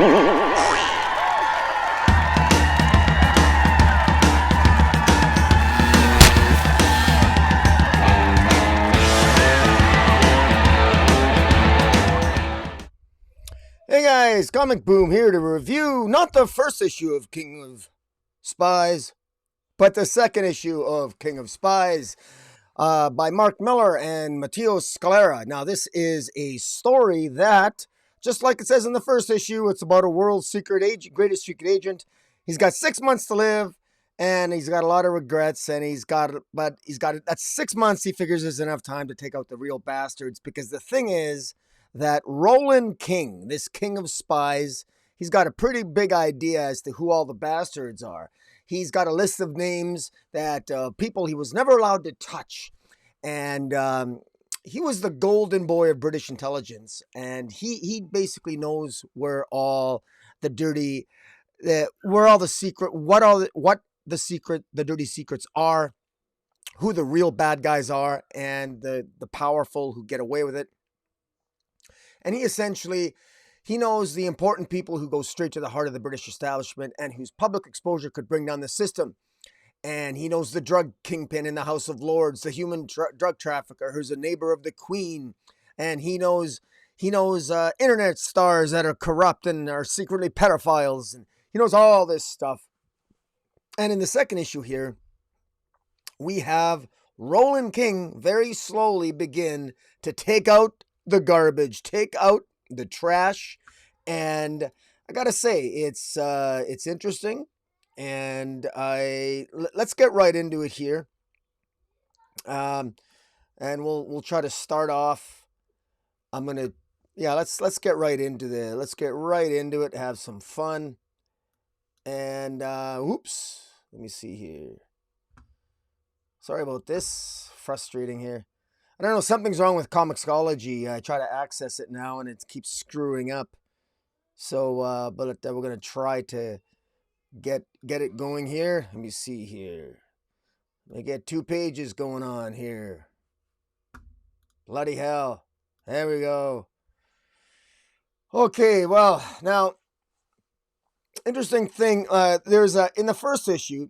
Hey guys, Comic Boom here to review not the first issue of King of Spies, but the second issue of King of Spies by Mark Millar and Matteo Scalera. Now, this is a story that, just like it says in the first issue, it's about a world secret agent, greatest secret agent. He's got 6 months to live, and he's got a lot of regrets, and that's 6 months he figures is enough time to take out the real bastards, because the thing is that Roland King, this King of Spies, he's got a pretty big idea as to who all the bastards are. He's got a list of names that people he was never allowed to touch. And he was the golden boy of British intelligence. And he basically knows where all the dirty, what the dirty secrets are, who the real bad guys are, and the powerful who get away with it. And he knows the important people who go straight to the heart of the British establishment and whose public exposure could bring down the system. And he knows the drug kingpin in the House of Lords, the human drug trafficker who's a neighbor of the Queen. And he knows internet stars that are corrupt and are secretly pedophiles. And he knows all this stuff. And in the second issue here, we have Roland King very slowly begin to take out the garbage, take out the trash, and I gotta say it's interesting, and let's get right into it here, and we'll try to start off. Let's get right into it, have some fun, and let me see here. Sorry about this, frustrating here. I don't know, something's wrong with Comixology. I try to access it now and it keeps screwing up. So, but we're going to try to get it going here. Let me see here. Let me get 2 pages going on here. Bloody hell. There we go. Okay, well, now, interesting thing. There's in the first issue,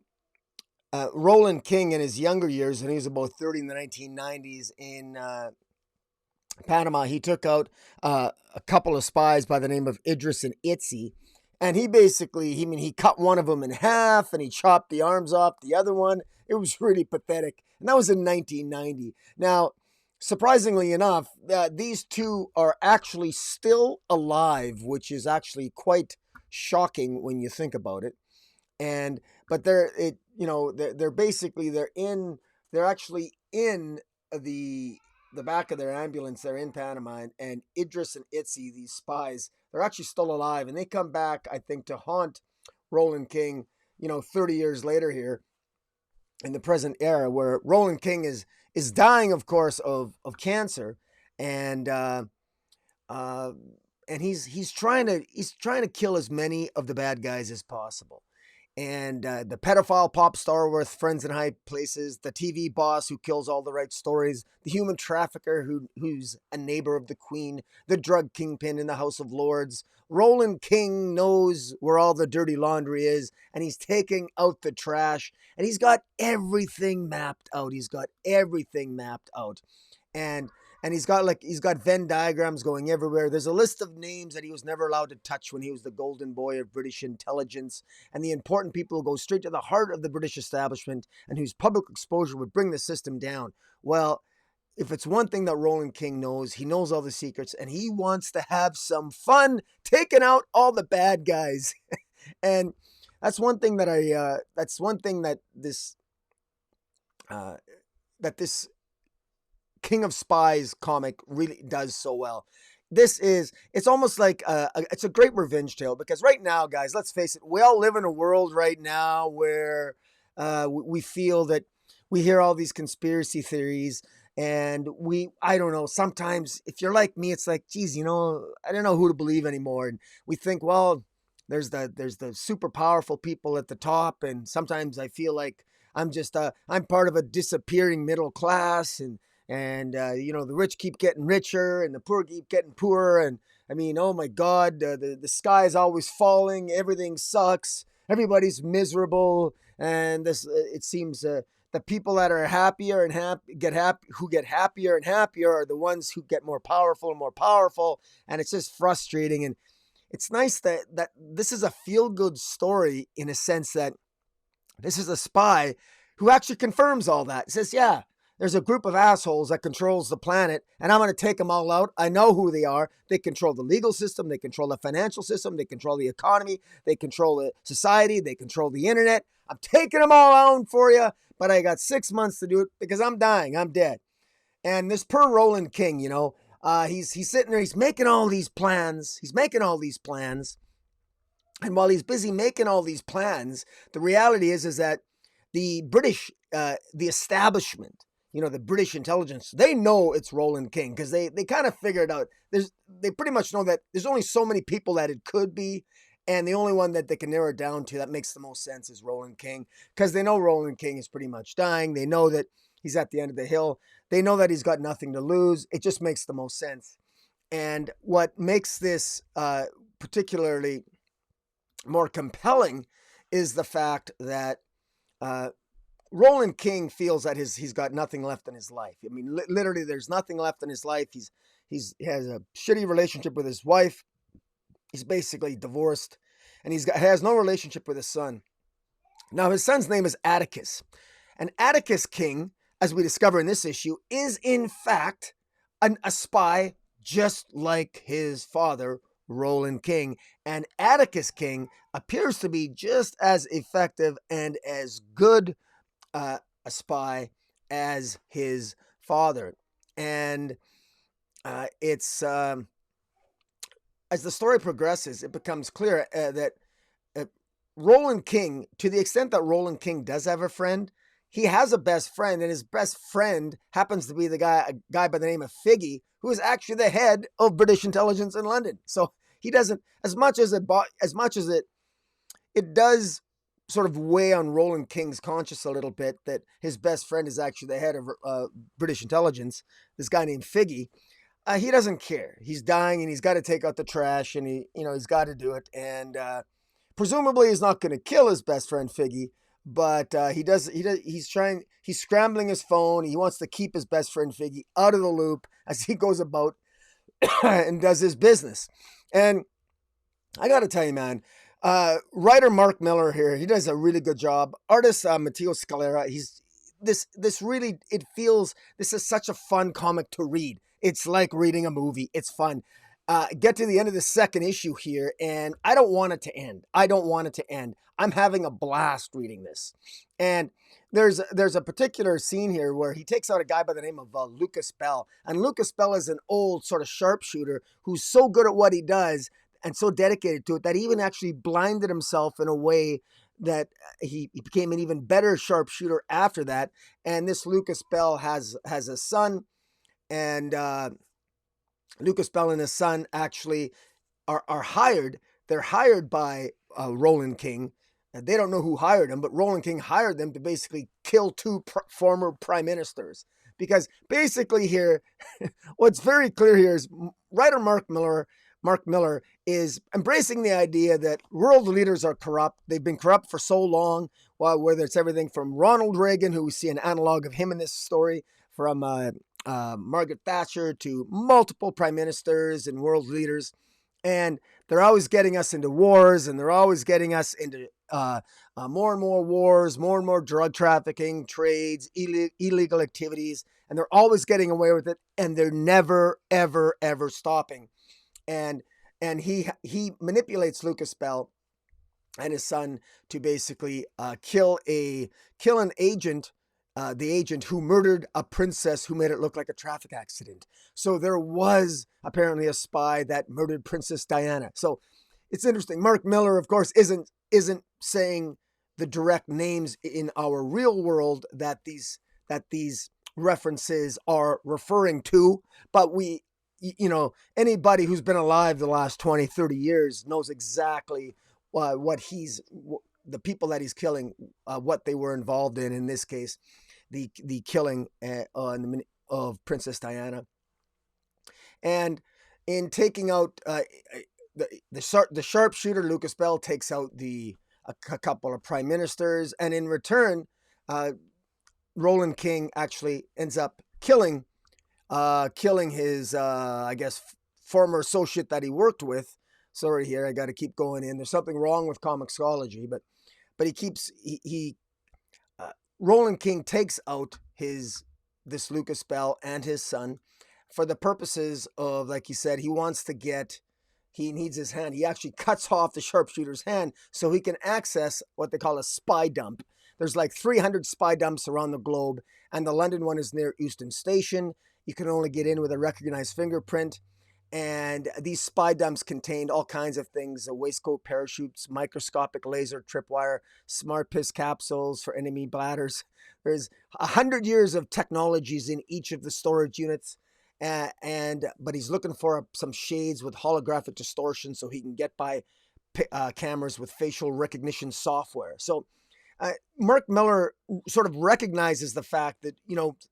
Roland King in his younger years, and he was about 30 in the 1990s in Panama, he took out a couple of spies by the name of Idris and Itzy. And he cut one of them in half and he chopped the arms off the other one. It was really pathetic. And that was in 1990. Now, surprisingly enough, these two are actually still alive, which is actually quite shocking when you think about it. But they're actually in the back of their ambulance. They're in Panama, and Idris and Itzy, these spies, they're actually still alive, and they come back, I think, to haunt Roland King, 30 years later here in the present era, where Roland King is dying, of course, of cancer, and he's trying to kill as many of the bad guys as possible. And the pedophile pop star with friends in high places, the TV boss who kills all the right stories, the human trafficker who's a neighbor of the Queen, the drug kingpin in the House of Lords. Roland King knows where all the dirty laundry is, and he's taking out the trash, and he's got everything mapped out. And he's got Venn diagrams going everywhere. There's a list of names that he was never allowed to touch when he was the golden boy of British intelligence, and the important people who go straight to the heart of the British establishment and whose public exposure would bring the system down. Well, if it's one thing that Roland King knows, he knows all the secrets, and he wants to have some fun taking out all the bad guys. And that's one thing that this King of Spies comic really does so well. It's almost like it's a great revenge tale, because right now, guys, let's face it, we all live in a world right now where we feel that we hear all these conspiracy theories, and I don't know, sometimes if you're like me, it's like, geez, I don't know who to believe anymore. And we think, well, there's the super powerful people at the top, and sometimes I feel like I'm part of a disappearing middle class, and and the rich keep getting richer and the poor keep getting poorer. And I mean, oh my God, the sky is always falling. Everything sucks. Everybody's miserable, and this it seems the people that are happier and who get happier and happier are the ones who get more powerful and more powerful, and it's just frustrating. And it's nice that this is a feel good story in a sense that this is a spy who actually confirms all that. He says, yeah, there's a group of assholes that controls the planet, and I'm going to take them all out. I know who they are. They control the legal system. They control the financial system. They control the economy. They control the society. They control the internet. I'm taking them all out for you, but I got 6 months to do it because I'm dying. I'm dead. And this poor Roland King, he's sitting there. He's making all these plans. And while he's busy making all these plans, the reality is that the British, the establishment, the British intelligence, they know it's Roland King because they kind of figured out. They pretty much know that there's only so many people that it could be, and the only one that they can narrow it down to that makes the most sense is Roland King because they know Roland King is pretty much dying. They know that he's at the end of the hill. They know that he's got nothing to lose. It just makes the most sense. And what makes this particularly more compelling is the fact that Roland King feels that he's got nothing left in his life. I mean, literally, there's nothing left in his life. He has a shitty relationship with his wife. He's basically divorced, and has no relationship with his son. Now, his son's name is Atticus, and Atticus King, as we discover in this issue, is in fact a spy just like his father, Roland King. And Atticus King appears to be just as effective and as good a spy as his father. And it's as the story progresses, it becomes clear that Roland King, to the extent that Roland King does have a friend, he has a best friend, and his best friend happens to be a guy by the name of Figgy, who is actually the head of British intelligence in London. So he doesn't, as much as it does sort of weigh on Roland King's conscience a little bit that his best friend is actually the head of British intelligence, this guy named Figgy. He doesn't care. He's dying, and he's got to take out the trash, and he's got to do it. And presumably, he's not going to kill his best friend Figgy, but he's scrambling his phone. He wants to keep his best friend Figgy out of the loop as he goes about and does his business. And I got to tell you, man, writer Mark Millar here, he does a really good job. Artist Matteo Scalera, this is such a fun comic to read. It's like reading a movie. It's fun. Get to the end of the second issue here, and I don't want it to end. I'm having a blast reading this. And there's a particular scene here where he takes out a guy by the name of Lucas Bell. And Lucas Bell is an old sort of sharpshooter who's so good at what he does and so dedicated to it that he even actually blinded himself in a way that he became an even better sharpshooter after that. And this Lucas Bell has a son, and Lucas Bell and his son actually are hired. They're hired by Roland King. They don't know who hired them, but Roland King hired them to basically kill two former prime ministers. Because basically here, what's very clear here is writer Mark Millar is embracing the idea that world leaders are corrupt. They've been corrupt for so long, whether it's everything from Ronald Reagan, who we see an analog of him in this story, from Margaret Thatcher to multiple prime ministers and world leaders. And they're always getting us into wars, and they're always getting us into more and more wars, more and more drug trafficking, trades, illegal activities, and they're always getting away with it, and they're never, ever, ever stopping. And he manipulates Lucas Bell and his son to basically kill an agent, the agent who murdered a princess who made it look like a traffic accident. So there was apparently a spy that murdered Princess Diana. So it's interesting. Mark Millar, of course, isn't saying the direct names in our real world that these references are referring to, but anybody who's been alive the last 20, 30 years knows exactly the people that he's killing, what they were involved in this case, the killing of Princess Diana. And in taking out the sharpshooter, Lucas Bell takes out a couple of prime ministers, and in return, Roland King actually ends up killing his I guess former associate that he worked with. Sorry, here I got to keep going in. There's something wrong with comicsology, but Roland King takes out this Lucas Bell and his son for the purposes of, like he said, he needs his hand. He actually cuts off the sharpshooter's hand so he can access what they call a spy dump. There's like 300 spy dumps around the globe, and the London one is near Euston Station. You can only get in with a recognized fingerprint. And these spy dumps contained all kinds of things: waistcoat parachutes, microscopic laser tripwire, smart piss capsules for enemy bladders. There's 100 years of technologies in each of the storage units. But he's looking for some shades with holographic distortion so he can get by cameras with facial recognition software. So Mark Millar sort of recognizes the fact that,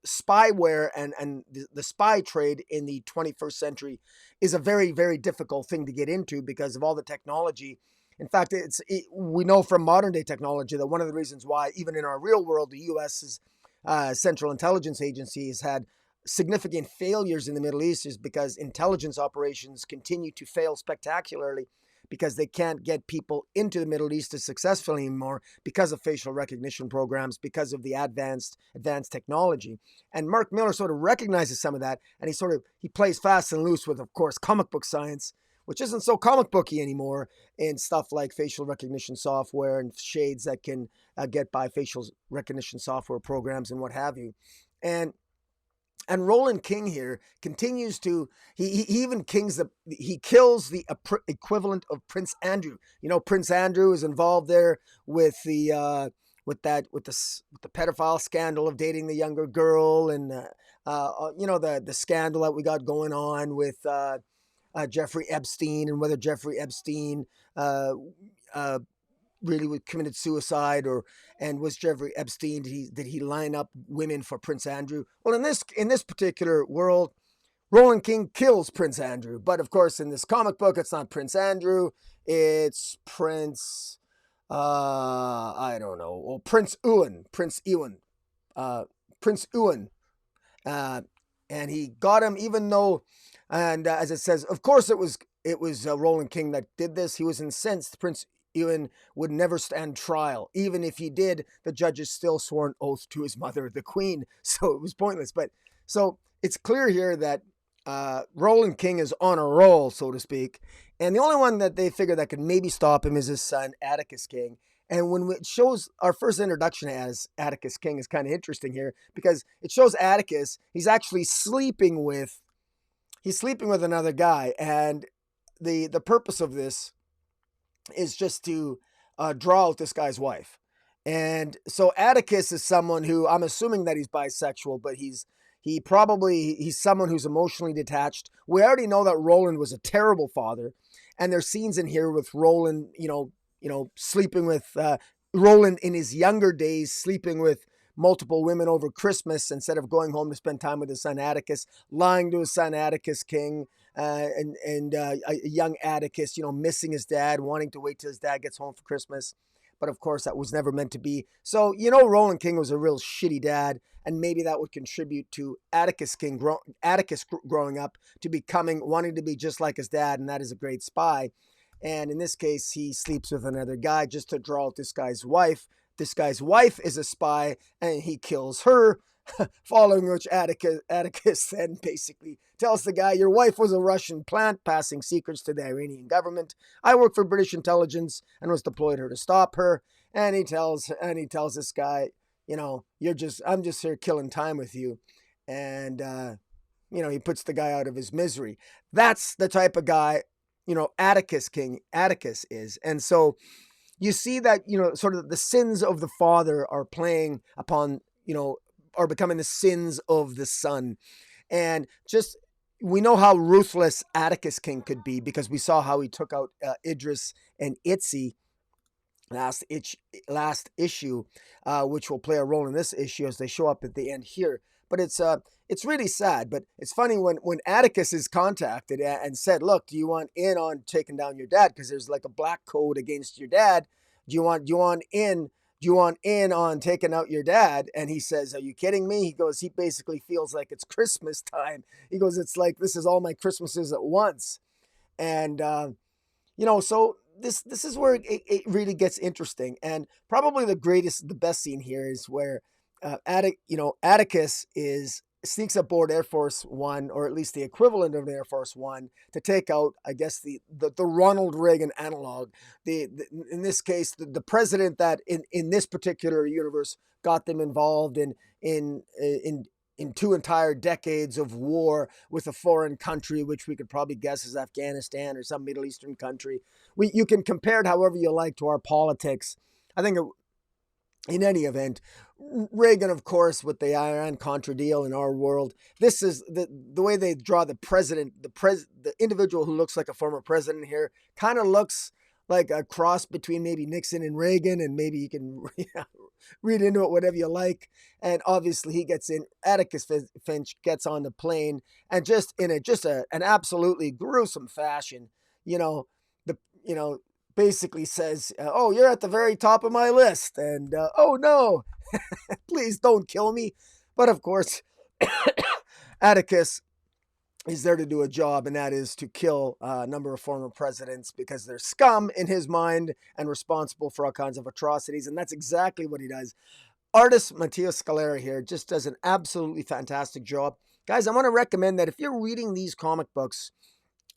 spyware and the spy trade in the 21st century is a very, very difficult thing to get into because of all the technology. In fact, we know from modern day technology that one of the reasons why, even in our real world, the U.S.'s Central Intelligence Agency has had significant failures in the Middle East is because intelligence operations continue to fail spectacularly because they can't get people into the Middle East as successfully anymore because of facial recognition programs, because of the advanced technology. And Mark Millar sort of recognizes some of that, and he plays fast and loose with, of course, comic book science, which isn't so comic booky anymore, in stuff like facial recognition software and shades that can get by facial recognition software programs and what have you. And Roland King here continues to he even kills the equivalent of Prince Andrew. Prince Andrew is involved there with the pedophile scandal of dating the younger girl, and the scandal that we got going on with Jeffrey Epstein, and whether Jeffrey Epstein really committed suicide, and was Jeffrey Epstein, did he line up women for Prince Andrew? Well, in this particular world, Roland King kills Prince Andrew, but of course in this comic book it's not Prince Andrew, it's Prince I don't know, well, Prince Ewan, and he got him, even though, and as it says, of course it was Roland King that did this. He was incensed. Prince Ewan would never stand trial. Even if he did, the judges still swore an oath to his mother, the Queen. So it was pointless. But so it's clear here that Roland King is on a roll, so to speak. And the only one that they figure that could maybe stop him is his son, Atticus King. And when it shows our first introduction as Atticus King is kind of interesting here, because it shows Atticus, he's actually sleeping with another guy. And the purpose of this is just to draw out this guy's wife. And so Atticus is someone who, I'm assuming that he's bisexual, but he's someone who's emotionally detached. We already know that Roland was a terrible father, and there's scenes in here with Roland, sleeping with Roland in his younger days, sleeping with multiple women over Christmas instead of going home to spend time with his son Atticus, lying to his son Atticus King, and a young Atticus, missing his dad, wanting to wait till his dad gets home for Christmas. But of course, that was never meant to be. So, Roland King was a real shitty dad, and maybe that would contribute to Atticus growing up to wanting to be just like his dad, and that is a great spy. And in this case, he sleeps with another guy just to draw out this guy's wife. This guy's wife is a spy, and he kills her, following which Atticus then basically tells the guy, your wife was a Russian plant passing secrets to the Iranian government. I work for British intelligence and was deployed here to stop her. And he tells this guy, I'm just here killing time with you. And, he puts the guy out of his misery. That's the type of guy, Atticus is. And so you see that, sort of the sins of the father are playing upon, are becoming the sins of the son. And we know how ruthless Atticus King could be because we saw how he took out Idris and Itzy last issue, which will play a role in this issue as they show up at the end here. But it's really sad. But it's funny when Atticus is contacted and said, "Look, do you want in on taking down your dad? Because there's like a black code against your dad. Do you want in on taking out your dad?" And he says, "Are you kidding me?" He goes, he basically feels like it's Christmas time. He goes, "It's like this is all my Christmases at once." And so this is where it really gets interesting. And probably the best scene here is where Atticus sneaks aboard Air Force One, or at least the equivalent of an Air Force One, to take out, I guess, the Ronald Reagan analog. In this case, the president that in this particular universe got them involved in two entire decades of war with a foreign country, which we could probably guess is Afghanistan or some Middle Eastern country. You can compare it however you like to our politics. I think in any event, Reagan, of course, with the Iran-Contra deal in our world, this is the way they draw the president, the individual who looks like a former president here, kind of looks like a cross between maybe Nixon and Reagan, and maybe you can read into it whatever you like. And obviously he gets in, Atticus Finch gets on the plane, and just in an absolutely gruesome fashion, basically says, "Oh, you're at the very top of my list," and "Oh no, please don't kill me." But of course, Atticus is there to do a job, and that is to kill a number of former presidents because they're scum in his mind and responsible for all kinds of atrocities. And that's exactly what he does. Artist Matteo Scalera here just does an absolutely fantastic job. Guys, I want to recommend that if you're reading these comic books,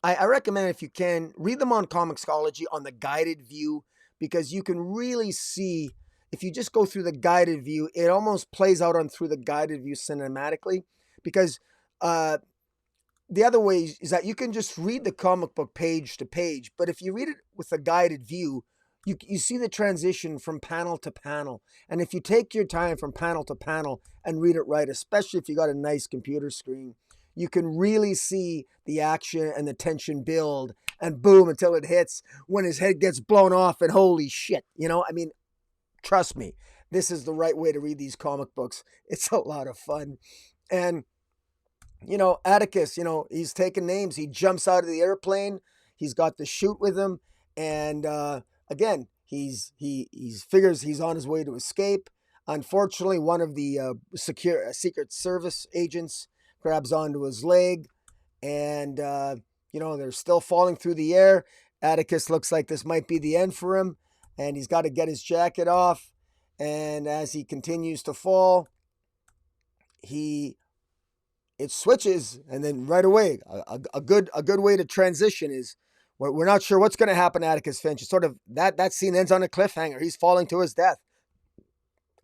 I recommend, if you can, read them on Comixology on the guided view, because you can really see, if you just go through the guided view, it almost plays out through the guided view cinematically, because the other way is that you can just read the comic book page to page, but if you read it with a guided view, you see the transition from panel to panel. And if you take your time from panel to panel and read it right, especially if you got a nice computer screen, you can really see the action and the tension build, and boom, until it hits when his head gets blown off, and holy shit. I mean, trust me, this is the right way to read these comic books. It's a lot of fun. And, Atticus, he's taking names. He jumps out of the airplane. He's got the chute with him. And again, he figures he's on his way to escape. Unfortunately, one of the Secret Service agents grabs onto his leg, and they're still falling through the air. Atticus looks like this might be the end for him, and he's got to get his jacket off. And as he continues to fall, it switches, and then right away, a good way to transition is, we're not sure what's going to happen to Atticus Finch. It's sort of that scene ends on a cliffhanger. He's falling to his death,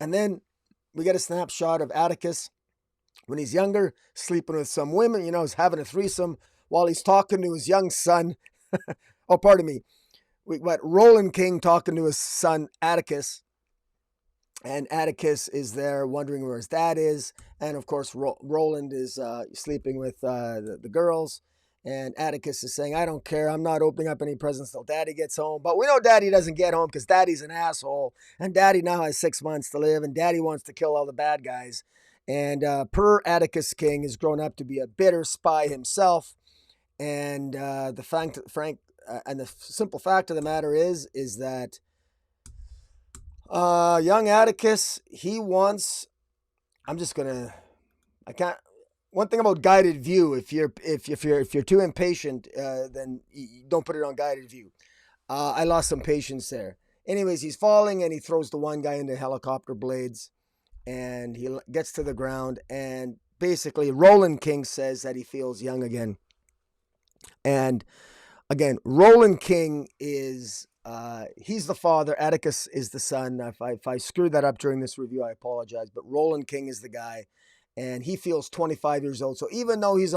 and then we get a snapshot of Atticus when he's younger, sleeping with some women, he's having a threesome while he's talking to his young son. Oh, pardon me. We got Roland King talking to his son, Atticus. And Atticus is there wondering where his dad is. And of course, Roland is sleeping with the girls. And Atticus is saying, "I don't care. I'm not opening up any presents till Daddy gets home." But we know Daddy doesn't get home because Daddy's an asshole. And Daddy now has 6 months to live. And Daddy wants to kill all the bad guys. And per Atticus King has grown up to be a bitter spy himself. And the simple fact of the matter is that young Atticus, he wants. One thing about guided view, if you're too impatient, then you don't put it on guided view. I lost some patience there. Anyways, he's falling, and he throws the one guy into helicopter blades, and he gets to the ground, and basically Roland King says that he feels young again. And again, Roland King is he's the father. Atticus is the son. If I screwed that up during this review, I apologize. But Roland King is the guy, and he feels 25 years old. So even though he's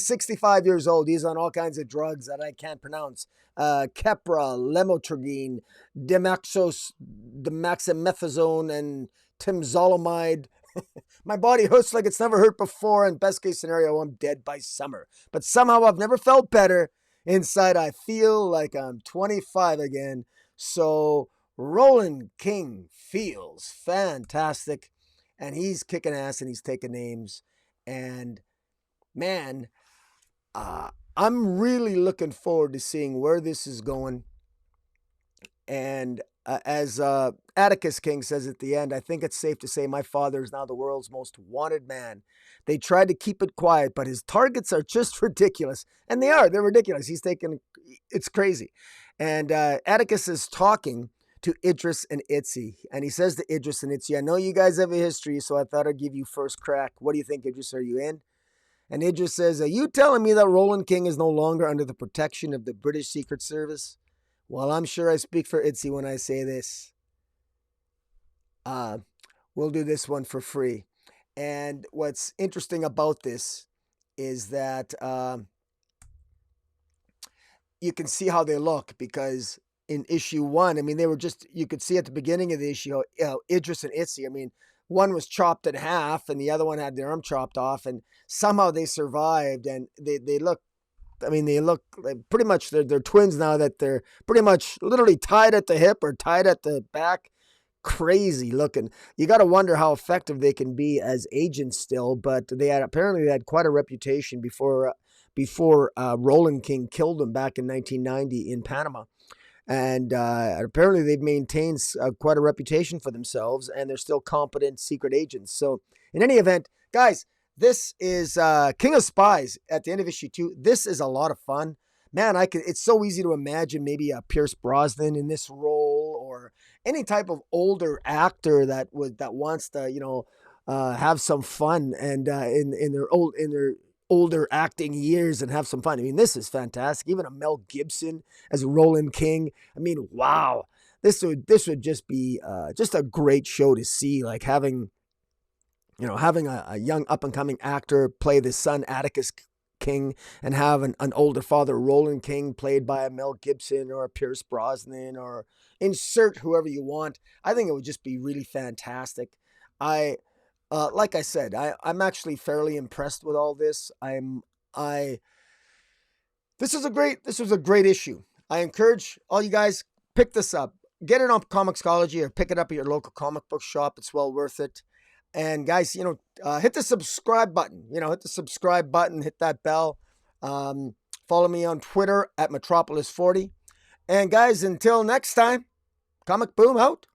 65 years old, he's on all kinds of drugs that I can't pronounce. Keppra, Lamotrigine, dexamethasone, and timzolamide. My body hurts like it's never hurt before, and best case scenario, I'm dead by summer. But somehow I've never felt better. Inside, I feel like I'm 25 again. So Roland King feels fantastic, and he's kicking ass and he's taking names. And man, I'm really looking forward to seeing where this is going. And as Atticus King says at the end, I think it's safe to say my father is now the world's most wanted man. They tried to keep it quiet, but his targets are just ridiculous. And they are. They're ridiculous. He's taking, it's crazy. And Atticus is talking to Idris and Itzy. And he says to Idris and Itzy, I know you guys have a history, so I thought I'd give you first crack. What do you think, Idris? Are you in? And Idris says, are you telling me that Roland King is no longer under the protection of the British Secret Service? Well, I'm sure I speak for Itzy when I say this. We'll do this one for free. And what's interesting about this is that you can see how they look, because in issue 1, I mean, they were just, you could see at the beginning of the issue, Idris and Itzy, I mean, one was chopped in half and the other one had their arm chopped off, and somehow they survived, and they look, I mean, they look like pretty much they're twins now, that they're pretty much literally tied at the hip or tied at the back. Crazy looking. You got to wonder how effective they can be as agents still, but they apparently had quite a reputation before Roland King killed them back in 1990 in Panama. And apparently they've maintained quite a reputation for themselves, and they're still competent secret agents. So in any event, guys, this is King of Spies at the end of issue 2. This is a lot of fun. Man, it's so easy to imagine maybe a Pierce Brosnan in this role, or any type of older actor that wants to, have some fun, and in their older acting years, and have some fun. I mean, this is fantastic. Even a Mel Gibson as Roland King. I mean, wow. This would just be just a great show to see, like having a young up-and-coming actor play the son, Atticus King, and have an older father, Roland King, played by a Mel Gibson or a Pierce Brosnan, or insert whoever you want. I think it would just be really fantastic. Like I said, I'm actually fairly impressed with all this. This was a great issue. I encourage all you guys, pick this up. Get it on Comixology or pick it up at your local comic book shop. It's well worth it. And guys, hit the subscribe button. Hit the subscribe button, hit that bell. Follow me on Twitter at Metropolis40. And guys, until next time, Comic Boom out.